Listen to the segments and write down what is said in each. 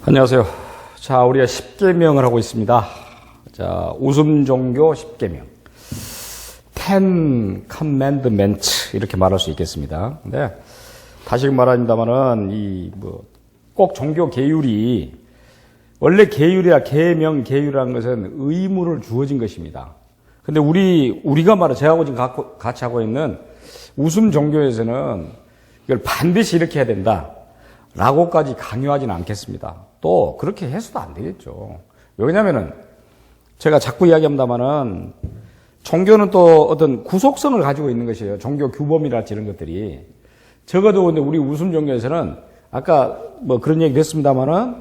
안녕하세요. 자, 우리가 10계명을 하고 있습니다. 자, 웃음 종교 10계명. 10 commandments 이렇게 말할 수 있겠습니다. 근데 다시 말합니다만은 꼭 종교 계율이 원래 계율이야 계명이라는 것은 의무를 주어진 것입니다. 근데 우리가 제가 지금 같이 하고 있는 웃음 종교에서는 이걸 반드시 이렇게 해야 된다 라고까지 강요하지는 않겠습니다. 또 그렇게 해서도 안 되겠죠. 왜냐면은 제가 자꾸 이야기합니다만은 종교는 또 어떤 구속성을 가지고 있는 것이에요. 종교 규범이랄지 이런 것들이. 적어도 근데 우리 웃음 종교에서는 아까 그런 얘기도 했습니다만은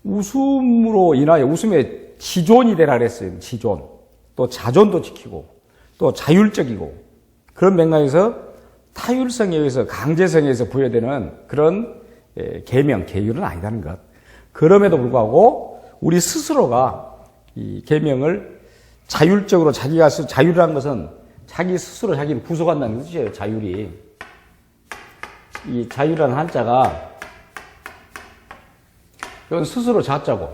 웃음으로 인하여 웃음의 지존이 되라 그랬어요. 지존. 또 자존도 지키고 또 자율적이고 그런 맥락에서 타율성에 의해서 강제성에 의해서 부여되는 그런 계율은 아니라는 것. 그럼에도 불구하고 우리 스스로가 이 계명을 자율적으로 자율이라는 것은 자기 스스로 자기를 구속한다는 뜻이에요. 자율이. 이 자율이라는 한자가 이건 스스로 자자고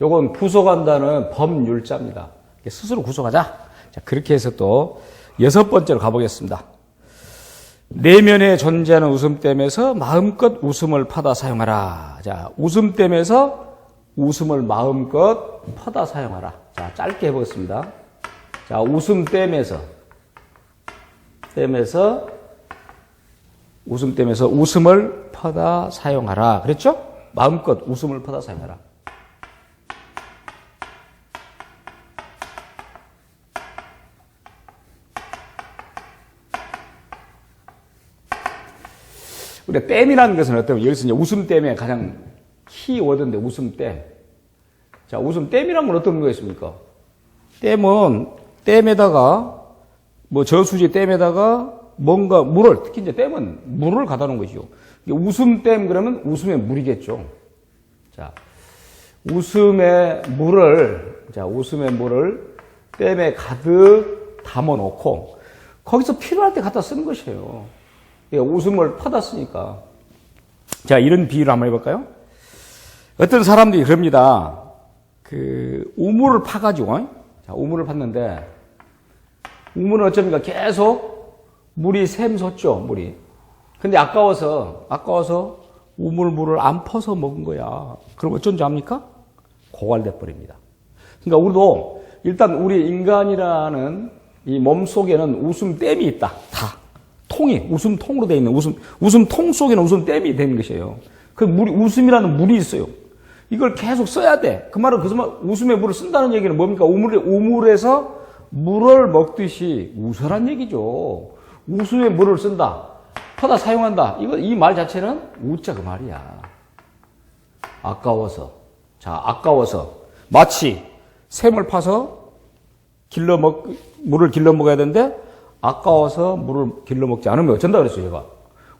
이건 구속한다는 법률자입니다. 스스로 구속하자. 자, 그렇게 해서 또 6번째로 가보겠습니다. 내면에 존재하는 웃음댐에서 마음껏 웃음을 퍼다 사용하라. 자, 웃음댐에서 웃음을 마음껏 퍼다 사용하라. 자, 짧게 해보겠습니다. 자, 웃음댐에서 웃음을 퍼다 사용하라. 그랬죠? 마음껏 웃음을 퍼다 사용하라. 우리가 댐이라는 것은 어떤, 여기서 이제 웃음댐의 가장 키워드인데, 웃음댐. 자, 웃음댐이란 건 어떤 거겠습니까? 댐은, 댐에다가, 저수지 댐에다가 뭔가 물을, 특히 이제 댐은 물을 가다 놓은 것이죠. 웃음댐 그러면 웃음의 물이겠죠. 자, 웃음의 물을 댐에 가득 담아 놓고, 거기서 필요할 때 갖다 쓰는 것이에요. 웃음을 퍼다 쓰니까. 자, 이런 비유를 한번 해볼까요? 어떤 사람들이 그럽니다. 우물을 파가지고, 자, 우물을 팠는데, 우물은 어쩝니까? 계속 물이 샘솟죠, 물이. 근데 아까워서 우물물을 안 퍼서 먹은 거야. 그럼 어쩐지 압니까? 고갈돼 버립니다. 그러니까 우리도 일단 우리 인간이라는 이 몸 속에는 웃음댐이 있다. 다. 통이 웃음통으로 되어 있는 웃음통 속에는 웃음댐이 되는 것이에요. 그 웃음이라는 물이 있어요. 이걸 계속 써야 돼. 그 말은 웃음의 물을 쓴다는 얘기는 뭡니까? 우물에서 물을 먹듯이 웃으란 얘기죠. 웃음의 물을 쓴다. 퍼다 사용한다. 이 말 자체는 웃자 그 말이야. 아까워서. 마치 샘을 파서 물을 길러 먹어야 되는데 아까워서 물을 길러 먹지 않으면 어쩐다 그랬어요, 제가.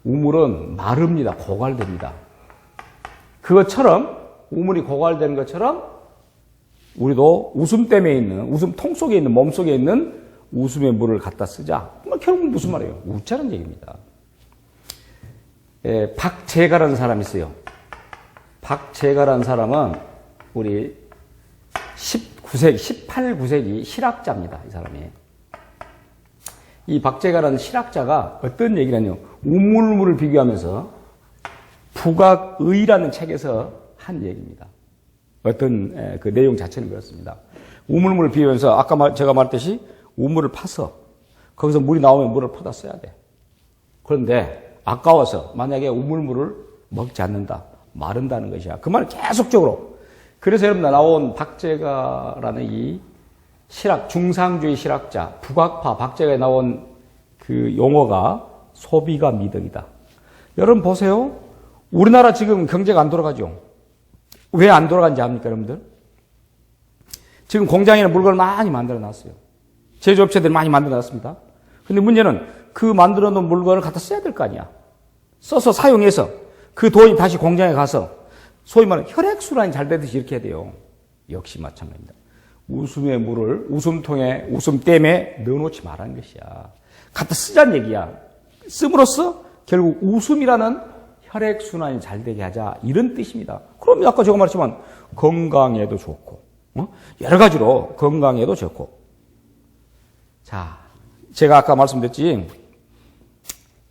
우물은 마릅니다. 고갈됩니다. 그것처럼, 우물이 고갈되는 것처럼, 우리도 웃음댐에 있는, 웃음통 속에 있는, 몸 속에 있는 웃음의 물을 갖다 쓰자. 결국 무슨 말이에요? 웃자는 얘기입니다. 박재가라는 사람이 있어요. 박재가라는 사람은 우리 18, 9세기 실학자입니다. 이 사람이. 이 박재가라는 실학자가 어떤 얘기를 하냐면 우물물을 비교하면서 부각의라는 책에서 한 얘기입니다. 어떤 그 내용 자체는 그렇습니다. 우물물을 비교하면서 아까 제가 말했듯이 우물을 파서 거기서 물이 나오면 물을 퍼다 써야 돼. 그런데 아까워서 만약에 우물물을 먹지 않는다. 마른다는 것이야. 그 말은 계속적으로. 그래서 여러분 나온 박재가라는 이 중상주의 실학자, 북악파, 박재가에 나온 그 용어가 소비가 미덕이다. 여러분 보세요. 우리나라 지금 경제가 안 돌아가죠? 왜 안 돌아간지 압니까, 여러분들? 지금 공장에는 물건을 많이 만들어 놨어요. 제조업체들이 많이 만들어 놨습니다. 근데 문제는 그 만들어 놓은 물건을 갖다 써야 될 거 아니야. 써서 사용해서 그 돈이 다시 공장에 가서 소위 말하는 혈액순환이 잘 되듯이 이렇게 해야 돼요. 역시 마찬가지입니다. 웃음의 물을 웃음통에, 웃음댐에 넣어놓지 말라는 것이야. 갖다 쓰자는 얘기야. 씀으로써 결국 웃음이라는 혈액순환이 잘 되게 하자 이런 뜻입니다. 그럼 아까 제가 말했지만 건강에도 좋고 여러 가지로 건강에도 좋고 자 제가 아까 말씀드렸지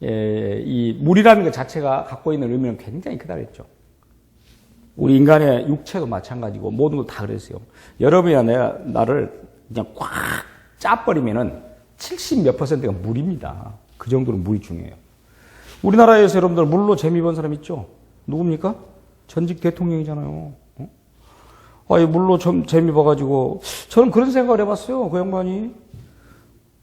이 물이라는 것 자체가 갖고 있는 의미는 굉장히 크다 그랬죠. 우리 인간의 육체도 마찬가지고 모든 것 다 그랬어요. 여러분이나 내가 나를 그냥 꽉 짜버리면은 70 몇 %가 물입니다. 그 정도로 물이 중요해요. 우리나라에서 여러분들 물로 재미 본 사람 있죠? 누굽니까? 전직 대통령이잖아요. 아니, 물로 좀 재미 봐가지고, 저는 그런 생각을 해봤어요. 그 양반이.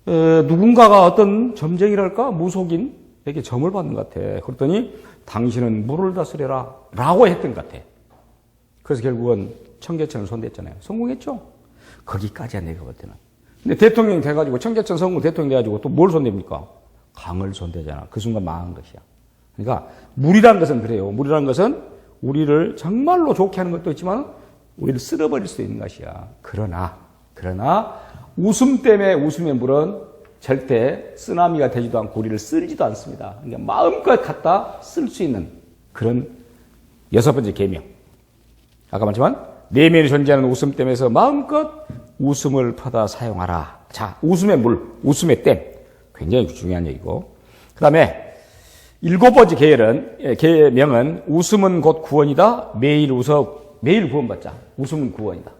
누군가가 어떤 점쟁이랄까? 무속인에게 점을 받는 것 같아. 그랬더니, 당신은 물을 다스려라. 라고 했던 것 같아. 그래서 결국은 청계천을 손댔잖아요. 성공했죠? 거기까지야 내가 볼 때는. 근데 대통령이 돼가지고, 청계천 성공 대통령이 돼가지고 또 뭘 손댑니까? 강을 손대잖아. 그 순간 망한 것이야. 그러니까 물이라는 것은 그래요. 물이라는 것은 우리를 정말로 좋게 하는 것도 있지만 우리를 쓸어버릴 수 있는 것이야. 그러나 웃음 때문에 웃음의 물은 절대 쓰나미가 되지도 않고 우리를 쓸지도 않습니다. 그러니까 마음껏 갖다 쓸 수 있는 그런 6번째 계명. 아까 말했지만 내면에 존재하는 웃음 댐에서 마음껏 웃음을 퍼다 사용하라. 자, 웃음의 물, 웃음의 댐. 굉장히 중요한 얘기고. 그 다음에 7번째 계명은 웃음은 곧 구원이다. 매일 웃어, 매일 구원받자. 웃음은 구원이다.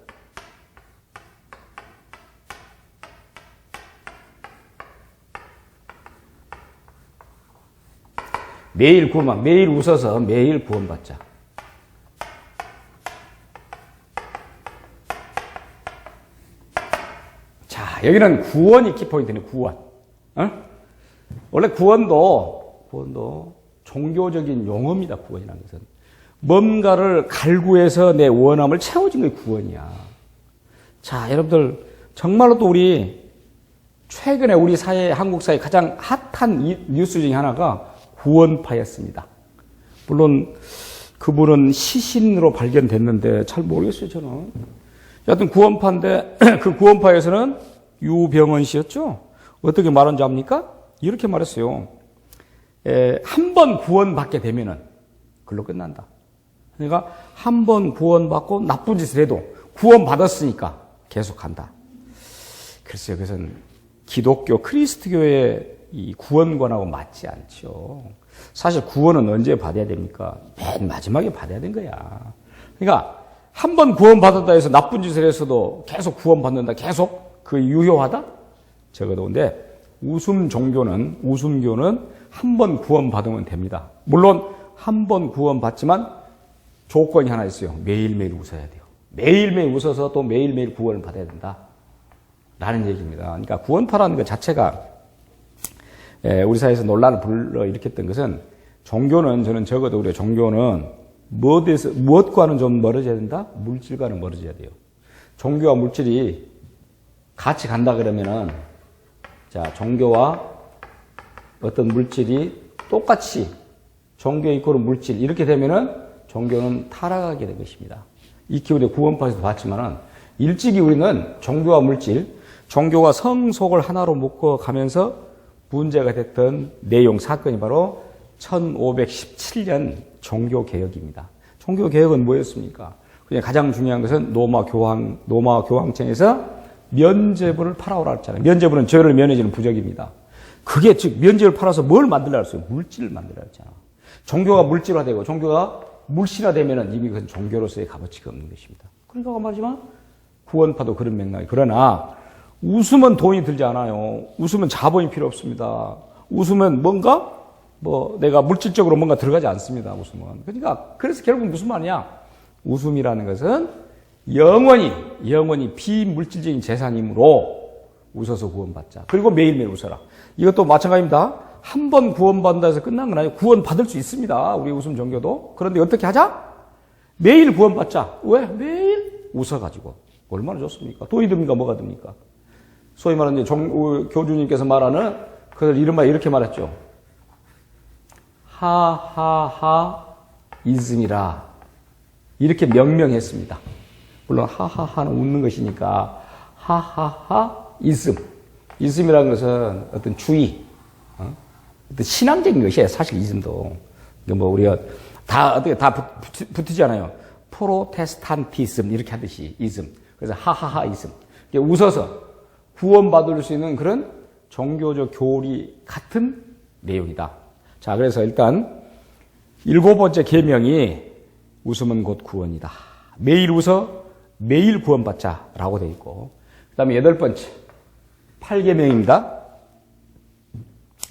매일 구원받자. 매일 웃어서 매일 구원받자. 자, 여기는 구원이 키포인트네, 구원. 원래 구원도 종교적인 용어입니다. 구원이라는 것은 뭔가를 갈구해서 내 원함을 채워준 게 구원이야. 자, 여러분들 정말로 또 우리 최근에 우리 사회, 한국 사회 가장 핫한 뉴스 중에 하나가 구원파였습니다. 물론 그분은 시신으로 발견됐는데 잘 모르겠어요, 저는. 여하튼 구원파인데 그 구원파에서는 유병헌 씨였죠. 어떻게 말한지 압니까? 이렇게 말했어요. 한 번 구원받게 되면은 그걸로 끝난다. 그러니까 한 번 구원받고 나쁜 짓을 해도 구원받았으니까 계속한다. 글쎄요, 그것은 기독교, 크리스트교의 이 구원관하고 맞지 않죠. 사실 구원은 언제 받아야 됩니까? 맨 마지막에 받아야 된 거야. 그러니까 한 번 구원받았다 해서 나쁜 짓을 했어도 계속 구원받는다. 계속 그 유효하다? 적어도 근데 웃음교는 한 번 구원받으면 됩니다. 물론 한 번 구원받지만 조건이 하나 있어요. 매일매일 웃어야 돼요. 매일매일 웃어서 또 매일매일 구원을 받아야 된다. 라는 얘기입니다. 그러니까 구원파라는 것 자체가 우리 사회에서 논란을 불러일으켰던 것은 종교는 저는 적어도 우리의 종교는 무엇과는 좀 멀어져야 된다? 물질과는 멀어져야 돼요. 종교와 물질이 같이 간다 그러면은 자, 종교와 어떤 물질이 똑같이 종교 이코르 물질 이렇게 되면은 종교는 타락하게 된 것입니다. 익히 우리 구원파에서 봤지만은 일찍이 우리는 종교와 물질, 종교와 성속을 하나로 묶어 가면서 문제가 됐던 내용 사건이 바로 1517년 종교개혁입니다. 종교개혁은 뭐였습니까? 그냥 가장 중요한 것은 로마 교황청에서 면죄부를 팔아오라 했잖아요. 면죄부는 죄를 면해주는 부적입니다. 그게 즉 면죄부를 팔아서 뭘 만들라 했어요? 물질을 만들라 했잖아. 종교가 물질화되고 종교가 물신화되면은 이미 그건 종교로서의 값어치가 없는 것입니다. 그러니까 말하지만 구원파도 그런 맥락이. 그러나 웃음은 돈이 들지 않아요. 웃음은 자본이 필요 없습니다. 웃음은 뭔가 내가 물질적으로 뭔가 들어가지 않습니다. 웃음은. 그러니까 그래서 결국 무슨 말이냐? 웃음이라는 것은 영원히 비물질적인 재산이므로 웃어서 구원받자. 그리고 매일매일 웃어라. 이것도 마찬가지입니다. 한 번 구원받는다 해서 끝난 건 아니에요. 구원받을 수 있습니다. 우리 웃음 종교도. 그런데 어떻게 하자? 매일 구원받자. 왜? 매일 웃어가지고. 얼마나 좋습니까? 돈이 듭니까? 뭐가 듭니까? 소위 말하는 교주님께서 말하는 그들 이른바 이렇게 말했죠. 하하하 이즘이라. 이렇게 명명했습니다. 물론 하하하는 웃는 것이니까 하하하 이즘. 이즘이라는 것은 어떤 주의, 어떤 신앙적인 것이에요. 사실 이즘도. 뭐 우리가 다 어떻게 다 붙이잖아요. 프로테스탄티즘 이렇게 하듯이 이즘. 그래서 하하하이즘. 웃어서 구원받을 수 있는 그런 종교적 교리 같은 내용이다. 자, 그래서 일단 7번째 계명이 웃으면 곧 구원이다. 매일 웃어 매일 구원받자라고 되어 있고, 그다음에 8번째 8계명입니다.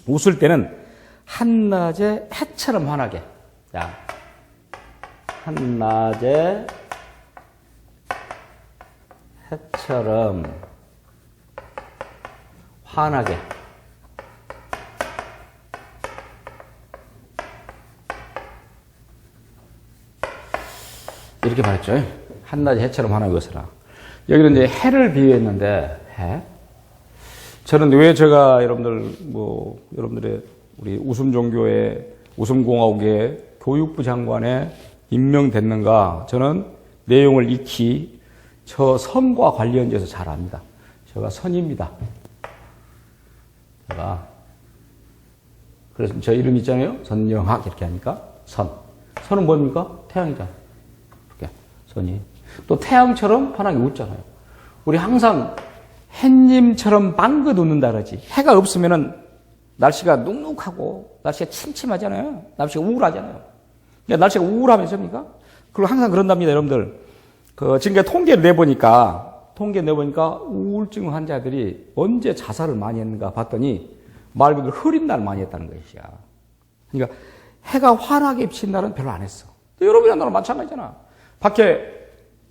웃을 때는 한낮의 해처럼 환하게. 자, 한낮의 해처럼 환하게. 이렇게 말했죠. 한낮의 해처럼 환하게 웃어라. 여기는 이제 해를 비유했는데, 해? 저는 왜 제가 여러분들의 우리 웃음종교의 웃음공화국의 교육부 장관에 임명됐는가? 저는 내용을 익히 저 선과 관련돼서 잘 압니다. 제가 선입니다. 그래서 저 이름 있잖아요. 선영학 이렇게 하니까 선. 선은 뭡니까? 태양이잖아요. 이렇게 선이. 또 태양처럼 환하게 웃잖아요. 우리 항상 햇님처럼 방긋 웃는다 그러지. 해가 없으면은 날씨가 눅눅하고 날씨가 침침하잖아요. 날씨가 우울하잖아요. 날씨가 우울하면 섭니까? 그리고 항상 그런답니다, 여러분들. 지금까지 통계를 내보니까 우울증 환자들이 언제 자살을 많이 했는가 봤더니 말 그대로 흐린 날 많이 했다는 것이야. 그러니까 해가 환하게 비친 날은 별로 안 했어. 여러분이랑 나랑 마찬가지잖아. 밖에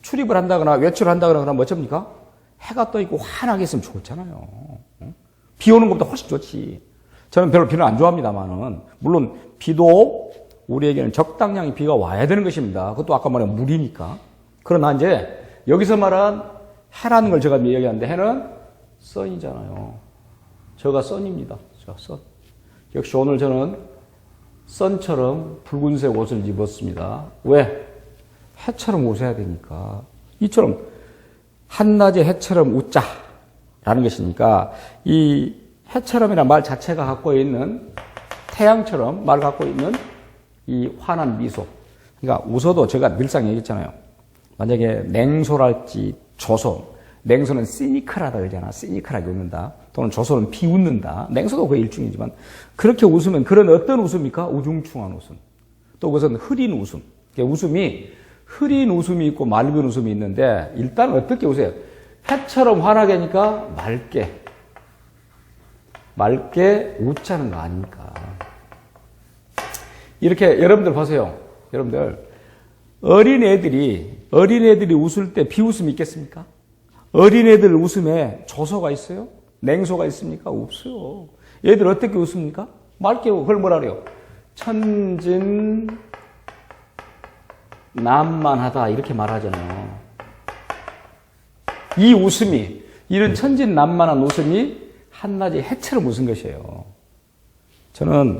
출입을 한다거나 외출을 한다거나 그러면 어쩝니까? 해가 떠 있고 환하게 있으면 좋잖아요. 비 오는 것보다 훨씬 좋지. 저는 별로 비는 안 좋아합니다만은, 물론 비도 우리에게는 적당량의 비가 와야 되는 것입니다. 그것도 아까 말한 물이니까. 그러나 이제 여기서 말한 해라는 걸 제가 이야기하는데, 해는 선이잖아요. 저가 선입니다. 제가 선. 역시 오늘 저는 선처럼 붉은색 옷을 입었습니다. 왜? 해처럼 웃어야 되니까. 이처럼 한낮의 해처럼 웃자라는 것이니까, 이 해처럼이라는 말 자체가 갖고 있는, 태양처럼 말 갖고 있는 이 환한 미소. 그러니까 웃어도 제가 늘상 얘기했잖아요. 만약에 냉소랄지 조소. 냉소는 시니컬하다 그러잖아. 시니컬하게 웃는다. 또는 조소는 비웃는다. 냉소도 거의 일종이지만, 그렇게 웃으면 그런 어떤 웃음입니까? 우중충한 웃음. 또 그것은 흐린 웃음. 웃음이 흐린 웃음이 있고 맑은 웃음이 있는데, 일단 어떻게 웃어요? 해처럼 환하게니까 맑게 웃자는 거 아닙니까? 이렇게 여러분들 보세요. 여러분들, 어린애들이 웃을 때 비웃음이 있겠습니까? 어린애들 웃음에 조소가 있어요? 냉소가 있습니까? 없어요. 얘들 어떻게 웃습니까? 맑게, 그걸 뭐라 그래요? 천진 난만하다 이렇게 말하잖아요. 이 웃음이, 이런 천진난만한 웃음이 한낮의 해처럼 웃은 것이에요.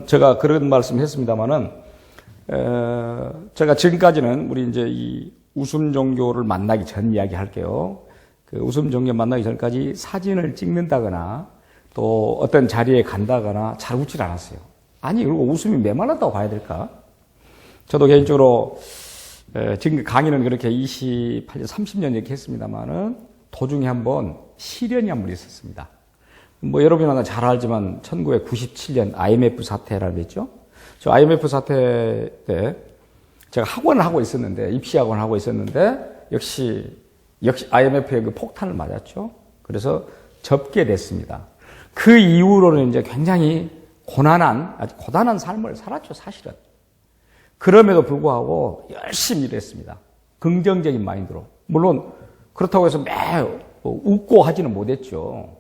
제가 그런 말씀 했습니다만은, 제가 지금까지는 우리 이제 이 웃음 종교를 만나기 전 이야기 할게요. 그 웃음 종교 만나기 전까지 사진을 찍는다거나 또 어떤 자리에 간다거나 잘 웃질 않았어요. 아니, 그리고 웃음이 메말랐다고 봐야 될까? 저도 개인적으로 지금 강의는 그렇게 28년, 30년 이렇게 했습니다만은 도중에 한번 시련이 한번 있었습니다. 뭐 여러분이나 잘 알지만 1997년 IMF 사태라는 게 있죠. 저 IMF 사태 때 제가 학원을 하고 있었는데, 입시학원을 하고 있었는데 역시 IMF의 그 폭탄을 맞았죠. 그래서 접게 됐습니다. 그 이후로는 이제 굉장히 아주 고단한 삶을 살았죠, 사실은. 그럼에도 불구하고 열심히 일했습니다. 긍정적인 마인드로. 물론 그렇다고 해서 매우 웃고 하지는 못했죠.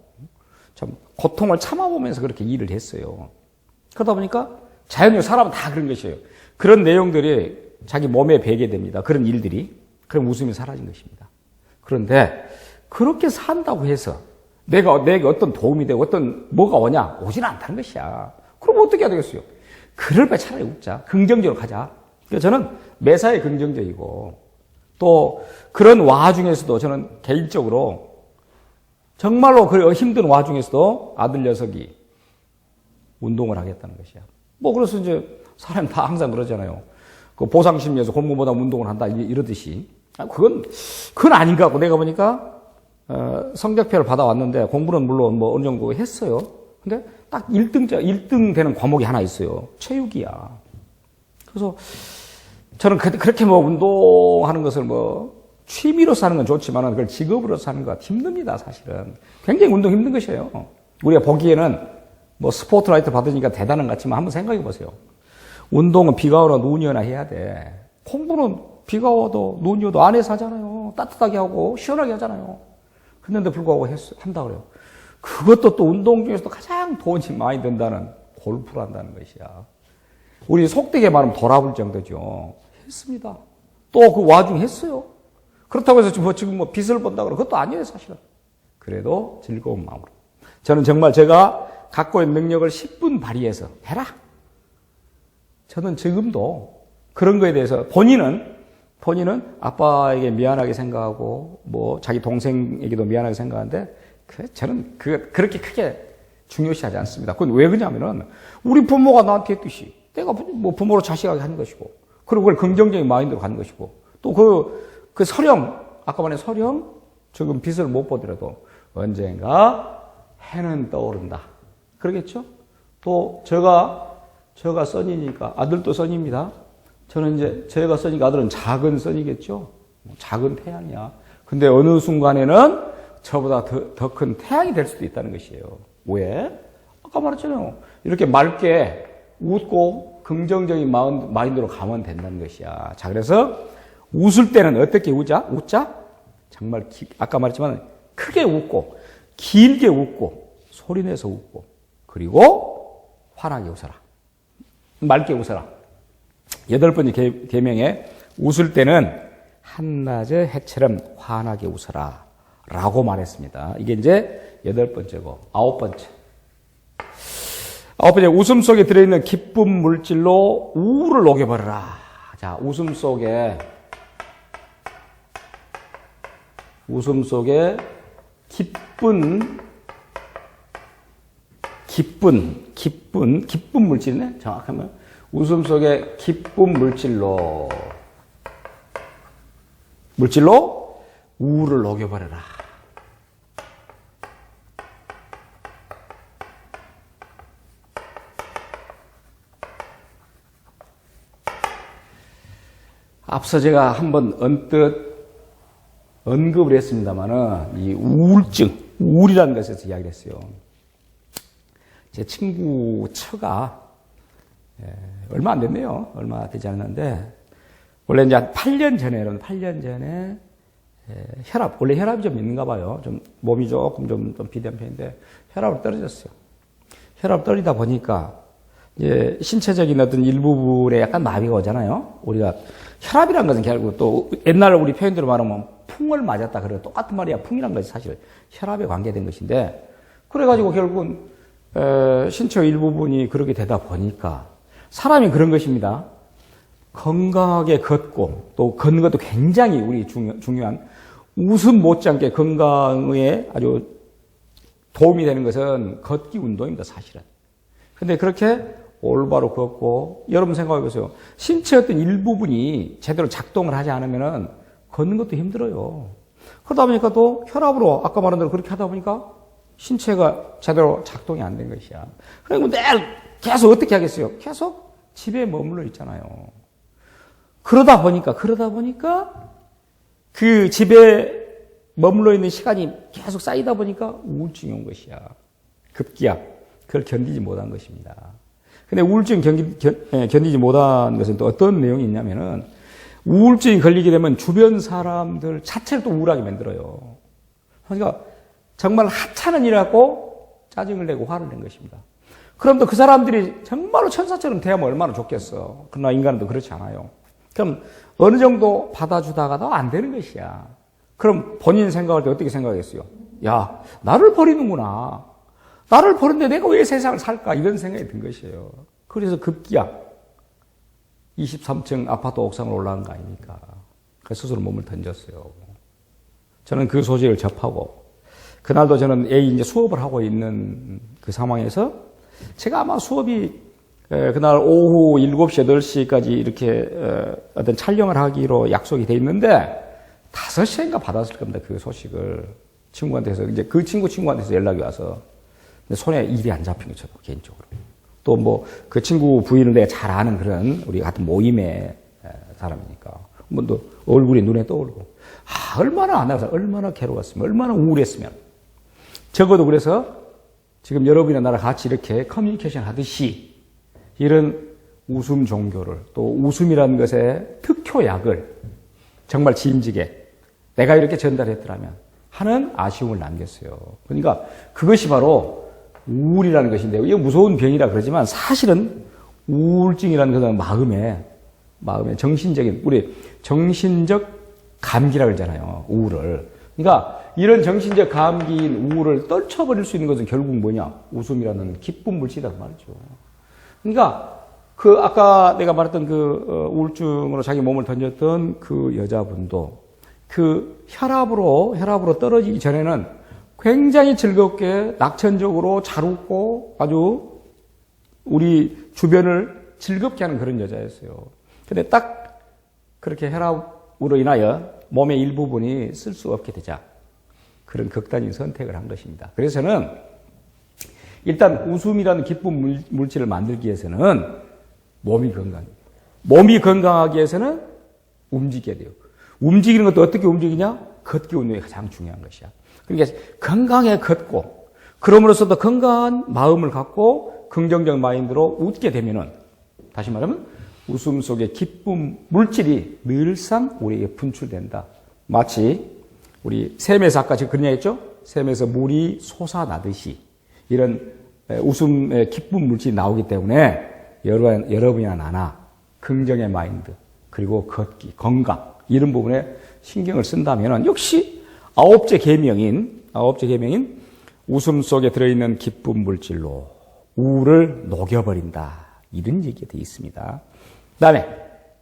참 고통을 참아보면서 그렇게 일을 했어요. 그러다 보니까 자연히 사람은 다 그런 것이에요. 그런 내용들이 자기 몸에 배게 됩니다. 그런 일들이. 그럼 웃음이 사라진 것입니다. 그런데 그렇게 산다고 해서 내게 어떤 도움이 되고 뭐가 오진 않다는 것이야. 그럼 어떻게 해야 되겠어요? 그럴 바에 차라리 웃자. 긍정적으로 가자. 그래서 저는 매사에 긍정적이고, 또 그런 와중에서도 저는 개인적으로 정말로 그 힘든 와중에서도 아들 녀석이 운동을 하겠다는 것이야. 그래서 이제 사람이 다 항상 그러잖아요. 그 보상심리에서 공부보다 운동을 한다 이러듯이. 그건 아닌 것 같고 내가 보니까 성적표를 받아왔는데 공부는 물론 뭐 어느 정도 했어요. 근데 딱 1등 되는 과목이 하나 있어요. 체육이야. 그래서 저는 그렇게 뭐 운동하는 것을 뭐 취미로서 하는 건 좋지만 그걸 직업으로서 하는 건 힘듭니다, 사실은. 굉장히 운동 힘든 것이에요. 우리가 보기에는 뭐 스포트라이트 받으니까 대단한 것 같지만 한번 생각해 보세요. 운동은 비가 오나 눈이 오나 해야 돼. 공부는 비가 와도 눈이 와도 안에서 하잖아요. 따뜻하게 하고 시원하게 하잖아요. 그런데 불구하고 한다 그래요. 그것도 또 운동 중에서도 가장 돈이 많이 든다는 골프를 한다는 것이야. 우리 속되게 말하면 돌아볼 정도죠. 했습니다. 또 그 와중에 했어요. 그렇다고 해서 지금 뭐 빚을 본다 그러고 그것도 아니에요, 사실은. 그래도 즐거운 마음으로. 저는 정말 제가 갖고 있는 능력을 10분 발휘해서 해라. 저는 지금도 그런 거에 대해서 본인은 아빠에게 미안하게 생각하고 뭐 자기 동생에게도 미안하게 생각하는데 저는 그렇게 크게 중요시하지 않습니다. 그건 왜 그러냐면은 우리 부모가 나한테 했듯이 내가 뭐 부모로 자식에게 하는 것이고 그리고 그걸 긍정적인 마인드로 가는 것이고 또 그 서령 아까 말한 서령 지금 빚을 못 보더라도 언젠가 해는 떠오른다. 그러겠죠? 또 제가 선이니까 아들도 선입니다. 저는 이제 제가 선이니까 아들은 작은 선이겠죠? 작은 태양이야. 근데 어느 순간에는 저보다 더 큰 태양이 될 수도 있다는 것이에요. 왜? 아까 말했잖아요. 이렇게 맑게 웃고 긍정적인 마인드로 가면 된다는 것이야. 자, 그래서 웃을 때는 어떻게 웃자? 정말 아까 말했지만 크게 웃고 길게 웃고 소리내서 웃고 그리고 환하게 웃어라. 맑게 웃어라. 8번째 계명에 웃을 때는 한낮의 해처럼 환하게 웃어라 라고 말했습니다. 이게 이제 8번째고 9번째. 9번째 웃음 속에 들어있는 기쁨 물질로 우울을 녹여버려라. 자, 웃음 속에 기쁜 물질이네? 정확하면. 웃음 속에 기쁜 물질로 우울을 녹여버려라. 앞서 제가 한번 언뜻 언급을 했습니다만은 이 우울이라는 것에서 이야기를 했어요. 제 친구 처가 얼마 안 됐네요. 얼마 되지 않았는데 원래 이제 한 8년 전에 혈압, 원래 혈압이 좀 있는가 봐요. 좀 몸이 조금 좀 비대한 편인데 혈압을 떨어졌어요. 혈압 떨리다 보니까 이제 신체적인 어떤 일부분에 약간 마비가 오잖아요. 우리가 혈압이란 것은 결국 또 옛날 우리 표현대로 말하면 풍을 맞았다 그래요. 똑같은 말이야. 풍이란 것이 사실 혈압에 관계된 것인데 그래가지고 결국은 신체 일부분이 그렇게 되다 보니까 사람이 그런 것입니다. 건강하게 걷고 또 걷는 것도 굉장히 우리 중요한 웃음 못지않게 건강에 아주 도움이 되는 것은 걷기 운동입니다, 사실은. 근데 그렇게 올바로 걷고 여러분 생각해 보세요. 신체 어떤 일부분이 제대로 작동을 하지 않으면은 걷는 것도 힘들어요. 그러다 보니까 또 혈압으로 아까 말한 대로 그렇게 하다 보니까 신체가 제대로 작동이 안 된 것이야. 그리고 매일 계속 어떻게 하겠어요? 계속 집에 머물러 있잖아요. 그러다 보니까 그 집에 머물러 있는 시간이 계속 쌓이다 보니까 우울증이 온 것이야. 급기야. 그걸 견디지 못한 것입니다. 근데 우울증 견디지 못한 것은 또 어떤 내용이 있냐면은 우울증이 걸리게 되면 주변 사람들 자체를 또 우울하게 만들어요. 그러니까 정말 하찮은 일을 하고 짜증을 내고 화를 낸 것입니다. 그럼 또 그 사람들이 정말로 천사처럼 대하면 얼마나 좋겠어. 그러나 인간은 또 그렇지 않아요. 그럼 어느 정도 받아주다가도 안 되는 것이야. 그럼 본인 생각할 때 어떻게 생각했어요? 야, 나를 버리는구나. 나를 버렸는데 내가 왜 세상을 살까? 이런 생각이 든 것이에요. 그래서 급기야 23층 아파트 옥상으로 올라간 거 아닙니까? 그래서 스스로 몸을 던졌어요. 저는 그 소식을 접하고 그날도 저는 이제 수업을 하고 있는 그 상황에서 제가 아마 수업이 그날 오후 7시, 8시까지 이렇게 어떤 촬영을 하기로 약속이 돼 있는데 5시인가 받았을 겁니다. 그 소식을 친구한테서 이제 그 친구한테서 연락이 와서 근데 손에 일이 안 잡힌 거죠. 개인적으로. 또 뭐 그 친구 부인을 내가 잘 아는 그런 우리 같은 모임의 사람이니까 뭐 또 얼굴이 눈에 떠오르고 얼마나 안 나가서 얼마나 괴로웠으면 얼마나 우울했으면 적어도 그래서 지금 여러분이나 나랑 같이 이렇게 커뮤니케이션 하듯이 이런 웃음 종교를 또 웃음이라는 것의 특효약을 정말 진지게 내가 이렇게 전달했더라면 하는 아쉬움을 남겼어요. 그러니까 그것이 바로 우울이라는 것인데 이게 무서운 병이라 그러지만 사실은 우울증이라는 것은 마음의 정신적인 우리 정신적 감기라 그러잖아요. 우울을. 그러니까 이런 정신적 감기인 우울을 떨쳐버릴 수 있는 것은 결국 뭐냐? 웃음이라는 기쁜 물질이란 말이죠. 그러니까 그 아까 내가 말했던 그 우울증으로 자기 몸을 던졌던 그 여자분도 그 혈압으로 떨어지기 전에는 굉장히 즐겁게 낙천적으로 잘 웃고 아주 우리 주변을 즐겁게 하는 그런 여자였어요. 근데 딱 그렇게 혈압으로 인하여 몸의 일부분이 쓸 수 없게 되자 그런 극단적인 선택을 한 것입니다. 그래서는 일단 웃음이라는 기쁜 물질을 만들기 위해서는 몸이 건강하기 위해서는 움직여야 돼요. 움직이는 것도 어떻게 움직이냐? 걷기 운동이 가장 중요한 것이야. 그러니까 건강하게 걷고 그럼으로써도 건강한 마음을 갖고 긍정적 마인드로 웃게 되면은 다시 말하면 웃음 속에 기쁨 물질이 늘상 우리에게 분출된다. 마치 우리 샘에서 아까 제가 그런 얘기 했죠? 샘에서 물이 솟아나듯이 이런 웃음의 기쁨 물질이 나오기 때문에 여러분이나 나나 긍정의 마인드 그리고 걷기, 건강 이런 부분에 신경을 쓴다면 역시 아홉째 계명인 웃음 속에 들어있는 기쁨 물질로 우울을 녹여버린다. 이런 얘기가 되어 있습니다. 그 다음에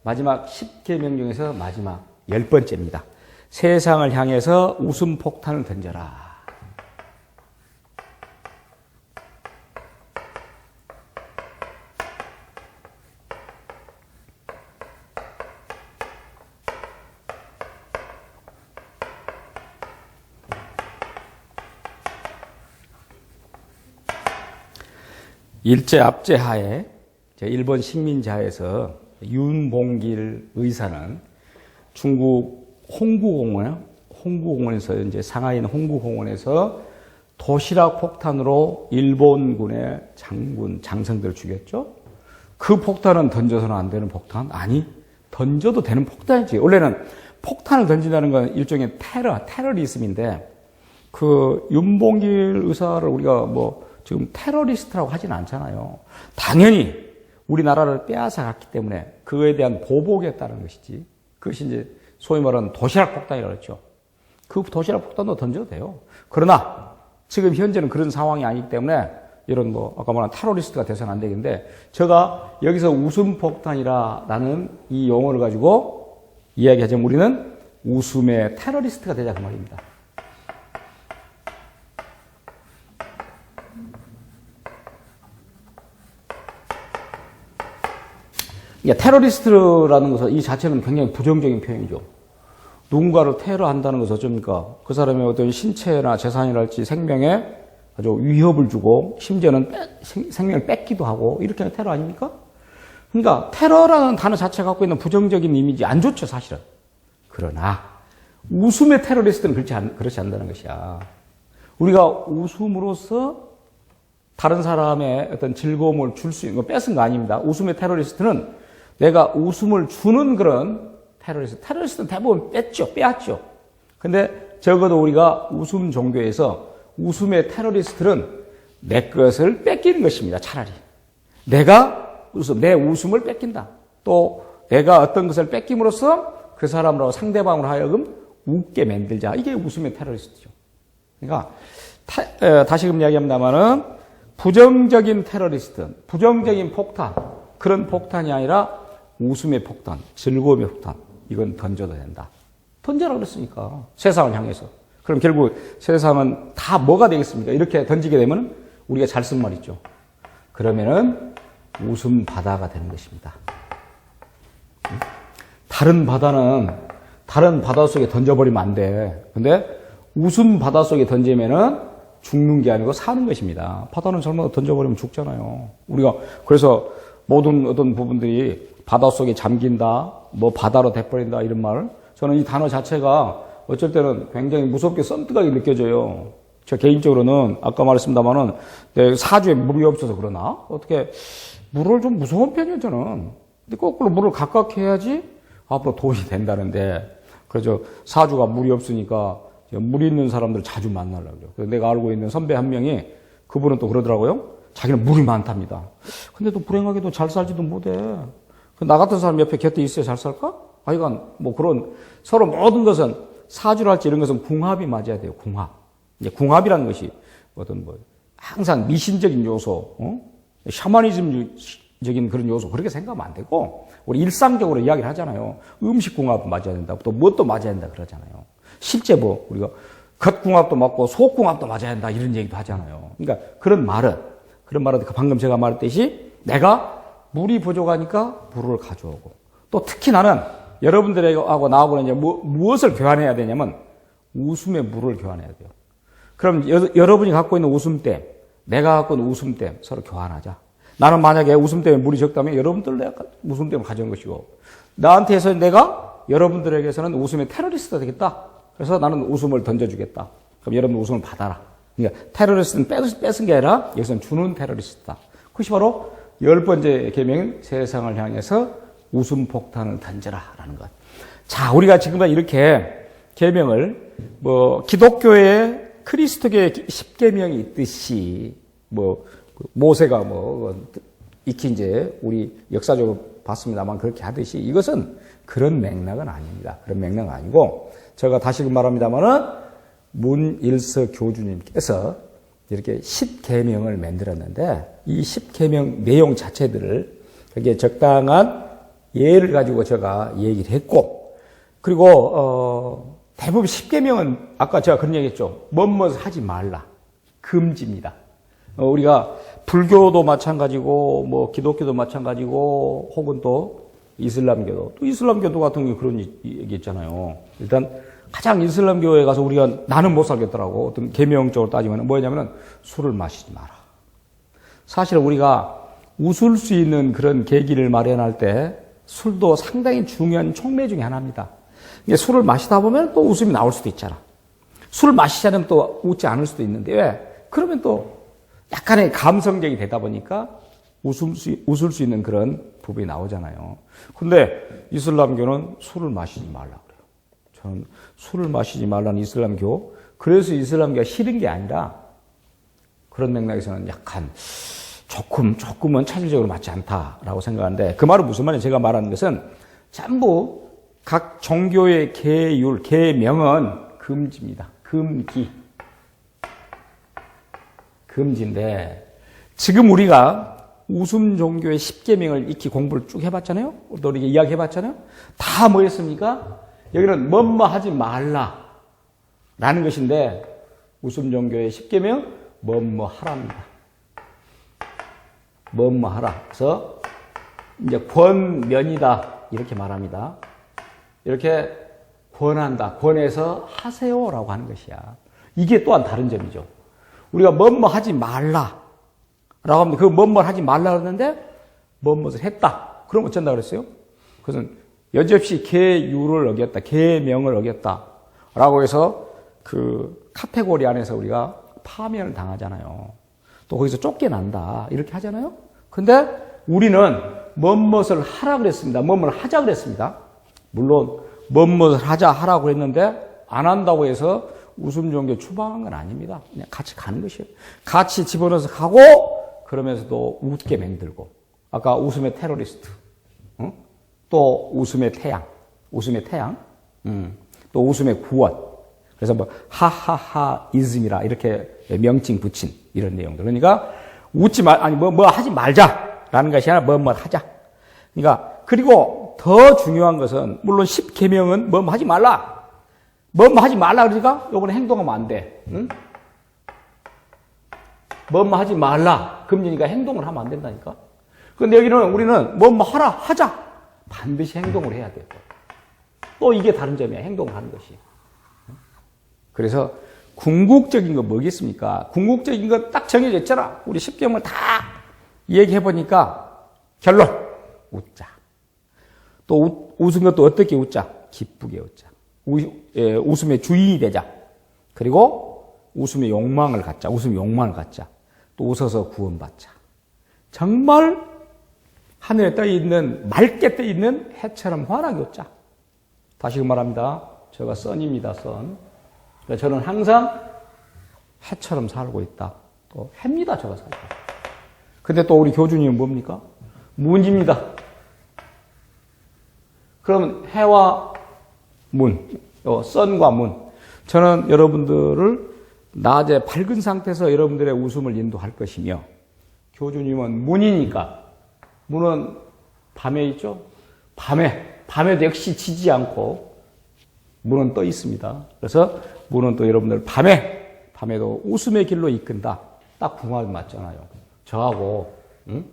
마지막 10계명 중에서 마지막 10번째입니다. 세상을 향해서 웃음 폭탄을 던져라. 일제압제하에 일본 식민자에서 윤봉길 의사는 중국 홍구공원에서 이제 상하이 있는 홍구공원에서 도시락 폭탄으로 일본군의 장성들을 죽였죠. 그 폭탄은 던져서는 안 되는 폭탄? 아니, 던져도 되는 폭탄이지. 원래는 폭탄을 던진다는 건 일종의 테러리즘인데 그 윤봉길 의사를 우리가 지금 테러리스트라고 하지는 않잖아요. 당연히 우리나라를 빼앗아 갔기 때문에 그거에 대한 보복이었다는 것이지. 그것이 이제 소위 말하는 도시락 폭탄이라고 했죠. 그 도시락 폭탄도 던져도 돼요. 그러나 지금 현재는 그런 상황이 아니기 때문에 이런 아까 말한 테러리스트가 돼서는 안 되겠는데 제가 여기서 웃음 폭탄이라는 이 용어를 가지고 이야기하자면 우리는 웃음의 테러리스트가 되자 그 말입니다. 테러리스트라는 것은 이 자체는 굉장히 부정적인 표현이죠. 누군가를 테러한다는 것은 어쩝니까? 그 사람의 어떤 신체나 재산이랄지 생명에 아주 위협을 주고 심지어는 생명을 뺏기도 하고 이렇게 하는 테러 아닙니까? 그러니까 테러라는 단어 자체가 갖고 있는 부정적인 이미지 안 좋죠, 사실은. 그러나 웃음의 테러리스트는 그렇지 않다는 것이야. 우리가 웃음으로써 다른 사람의 어떤 즐거움을 줄 수 있는 거 뺏은 거 아닙니다. 웃음의 테러리스트는 내가 웃음을 주는 그런 테러리스트는 대부분 빼앗죠. 근데 적어도 우리가 웃음 종교에서 웃음의 테러리스트는 내 것을 뺏기는 것입니다. 차라리. 내 웃음을 뺏긴다. 또 내가 어떤 것을 뺏김으로써 그 사람으로 상대방으로 하여금 웃게 만들자. 이게 웃음의 테러리스트죠. 그러니까 다시금 이야기합니다마는 부정적인 테러리스트, 부정적인 폭탄, 그런 폭탄이 아니라 웃음의 폭탄, 즐거움의 폭탄, 이건 던져도 된다. 던져라 그랬으니까. 세상을 향해서. 그럼 결국 세상은 다 뭐가 되겠습니까? 이렇게 던지게 되면 우리가 잘 쓴 말 있죠. 그러면은 웃음 바다가 되는 것입니다. 다른 바다 속에 던져버리면 안 돼. 근데 웃음 바다 속에 던지면은 죽는 게 아니고 사는 것입니다. 바다는 잘못 던져버리면 죽잖아요. 우리가 그래서 모든 어떤 부분들이 바다 속에 잠긴다, 뭐 바다로 돼버린다 이런 말. 저는 이 단어 자체가 어쩔 때는 굉장히 무섭게 썸뜩하게 느껴져요. 저 개인적으로는 아까 말했습니다만은 사주에 물이 없어서 그러나 어떻게 물을 좀 무서운 편이에요 저는. 근데 거꾸로 물을 가깝게 해야지 앞으로 도움이 된다는데 그래서 사주가 물이 없으니까 물이 있는 사람들 자주 만나려고 그래요. 그래서 내가 알고 있는 선배 한 명이 그분은 또 그러더라고요. 자기는 물이 많답니다. 근데 또 불행하게도 잘 살지도 못해. 나 같은 사람 옆에 곁에 있어야 잘 살까? 하여간 뭐 그런 서로 모든 것은 사주랄지 이런 것은 궁합이 맞아야 돼요. 궁합. 이제 궁합이라는 것이 어떤 뭐 항상 미신적인 요소, 샤머니즘적인 그런 요소 그렇게 생각하면 안 되고 우리 일상적으로 이야기를 하잖아요. 음식 궁합 맞아야 된다고 또 뭣도 맞아야 된다 그러잖아요. 실제 뭐 우리가 겉 궁합도 맞고 속 궁합도 맞아야 된다 이런 얘기도 하잖아요. 그러니까 그런 말은 방금 제가 말했듯이 내가 물이 부족하니까 물을 가져오고 또 특히 나는 여러분들하고 나하고는 이제 무엇을 교환해야 되냐면 웃음의 물을 교환해야 돼요. 그럼 여러분이 갖고 있는 웃음댐, 내가 갖고 있는 웃음댐 서로 교환하자. 나는 만약에 웃음댐에 물이 적다면 여러분들 내가 웃음댐을 가져온 것이고 나한테 해서 내가 여러분들에게서는 웃음의 테러리스트가 되겠다. 그래서 나는 웃음을 던져주겠다. 그럼 여러분 웃음을 받아라. 그러니까 테러리스트는 뺏은 게 아니라 여기서는 주는 테러리스트다. 그것이 바로 10번째 계명인 세상을 향해서 웃음 폭탄을 던져라라는 것. 자, 우리가 지금까지 이렇게 계명을 뭐 기독교의 그리스도교의 10계명이 있듯이 뭐 모세가 뭐 익히 이제 우리 역사적으로 봤습니다만 그렇게 하듯이 이것은 그런 맥락은 아닙니다. 그런 맥락은 아니고 제가 다시금 말합니다만은 문일서 교주님께서 이렇게 10계명을 만들었는데 이 10계명 내용 자체들을 거기에 적당한 예를 가지고 제가 얘기를 했고 그리고 대부분 10계명은 아까 제가 그런 얘기했죠. 뭐뭐 하지 말라. 금지입니다. 우리가 불교도 마찬가지고 뭐 기독교도 마찬가지고 혹은 또 이슬람교도 같은 경우 그런 얘기 있잖아요. 일단 가장 이슬람교에 가서 우리가 나는 못 살겠더라고. 어떤 계명적으로 따지면 뭐냐면은 술을 마시지 마라. 사실 우리가 웃을 수 있는 그런 계기를 마련할 때 술도 상당히 중요한 촉매 중에 하나입니다. 술을 마시다 보면 또 웃음이 나올 수도 있잖아. 술을 마시지 않으면 또 웃지 않을 수도 있는데 왜? 그러면 또 약간의 감성적이 되다 보니까 웃을 수 있는 그런 부분이 나오잖아요. 근데 이슬람교는 술을 마시지 말라 그래요. 저는 술을 마시지 말라는 이슬람교, 그래서 이슬람교가 싫은 게 아니라 그런 맥락에서는 약간 조금은 차질적으로 맞지 않다라고 생각하는데 그 말은 무슨 말이에요? 제가 말하는 것은 전부 각 종교의 계명은 금지입니다. 금지인데 지금 우리가 웃음 종교의 10계명을 익히 공부를 쭉 해봤잖아요. 또 우리가 이야기 해봤잖아요. 다 뭐였습니까? 여기는 뭐뭐 하지 말라 라는 것인데 웃음 종교의 10계명 뭐뭐 하랍니다. 뭐뭐 하라. 그래서 이제 권면이다 이렇게 말합니다. 이렇게 권한다. 권해서 하세요라고 하는 것이야. 이게 또한 다른 점이죠. 우리가 뭐뭐 하지 말라 라고 하면 그 뭐뭐 하지 말라 그러는데 뭐뭐를 했다. 그럼 어쩐다 그랬어요? 그것은 여지없이 계율을 어겼다. 계명을 어겼다. 라고 해서 그 카테고리 안에서 우리가 파면을 당하잖아요. 또 거기서 쫓겨난다. 이렇게 하잖아요. 근데 우리는 뭐뭇을 하라 그랬습니다. 뭐뭇을 하자 그랬습니다. 물론 뭐뭇을 하라고 했는데 안 한다고 해서 웃음 종교 추방한 건 아닙니다. 그냥 같이 가는 것이에요. 같이 집어넣어서 가고 그러면서도 웃게 만들고 아까 웃음의 테러리스트, 또 웃음의 태양, 또 웃음의 구원. 그래서 뭐 하하하이즘이라 이렇게 명칭 붙인 이런 내용들. 그러니까 웃지 뭐 하지 말자라는 것이 아니라 뭐 하자. 그러니까 그리고 더 중요한 것은 물론 10계명은 뭐 하지 말라. 뭐 하지 말라 그러니까 요거는 행동하면 안 돼. 응? 뭐 하지 말라. 금지니까 행동을 하면 안 된다니까. 근데 여기는 우리는 뭐 하라, 하자. 반드시 행동을 해야 돼요. 또 이게 다른 점이야. 행동을 하는 것이. 그래서 궁극적인 거 뭐겠습니까? 궁극적인 거 딱 정해져 있잖아. 우리 10개명을 다 얘기해 보니까 결론. 웃자. 또 웃은 것도 어떻게 웃자? 기쁘게 웃자. 웃음의 주인이 되자. 그리고 웃음의 욕망을 갖자. 웃음의 욕망을 갖자. 또 웃어서 구원받자. 정말 하늘에 떠있는, 맑게 떠있는 해처럼 환하게 웃자. 다시 말합니다. 제가 선입니다, 선. 저는 항상 해처럼 살고 있다. 또 해입니다, 제가 살고. 근데 또 우리 교주님은 뭡니까? 문입니다. 그러면 해와 문, 선과 문. 저는 여러분들을 낮에 밝은 상태에서 여러분들의 웃음을 인도할 것이며, 교주님은 문이니까, 문은 밤에 있죠? 밤에도 역시 지지 않고, 문은 떠 있습니다. 그래서 문은 또 여러분들 밤에도 웃음의 길로 이끈다. 딱 그 말 맞잖아요. 저하고, 응?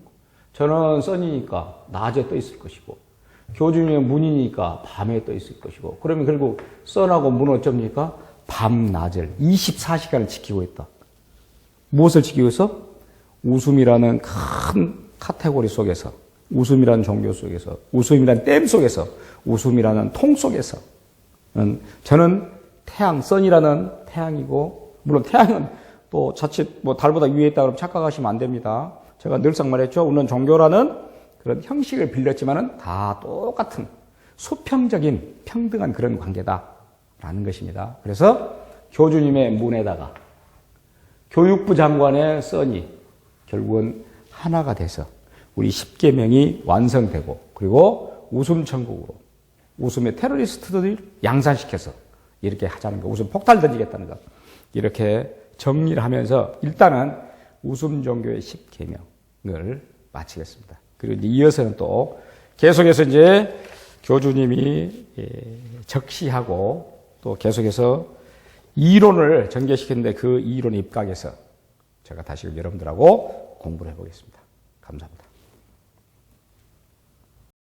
저는 선이니까 낮에 떠 있을 것이고, 교주님은 문이니까 밤에 떠 있을 것이고, 그러면 결국 선하고 문은 어쩝니까? 밤낮을 24시간을 지키고 있다. 무엇을 지키고 있어? 웃음이라는 큰 카테고리 속에서, 웃음이라는 종교 속에서, 웃음이라는 댐 속에서, 웃음이라는 통 속에서 저는 선이라는 태양이고, 물론 태양은 또 자칫 달보다 위에 있다 그러면 착각하시면 안 됩니다. 제가 늘상 말했죠. 우리는 종교라는 그런 형식을 빌렸지만은 다 똑같은 수평적인 평등한 그런 관계다라는 것입니다. 그래서 교주님의 문에다가 교육부 장관의 선이 결국은 하나가 돼서 우리 10계명이 완성되고, 그리고 웃음 천국으로 웃음의 테러리스트들을 양산시켜서 이렇게 하자는 거, 웃음 폭탄 던지겠다는 거, 이렇게 정리를 하면서 일단은 웃음 종교의 10계명을 마치겠습니다. 그리고 이제 이어서는 또 계속해서 이제 교주님이 적시하고 또 계속해서 이론을 전개시켰는데, 그 이론에 입각해서 제가 다시 여러분들하고 공부를 해보겠습니다. 감사합니다.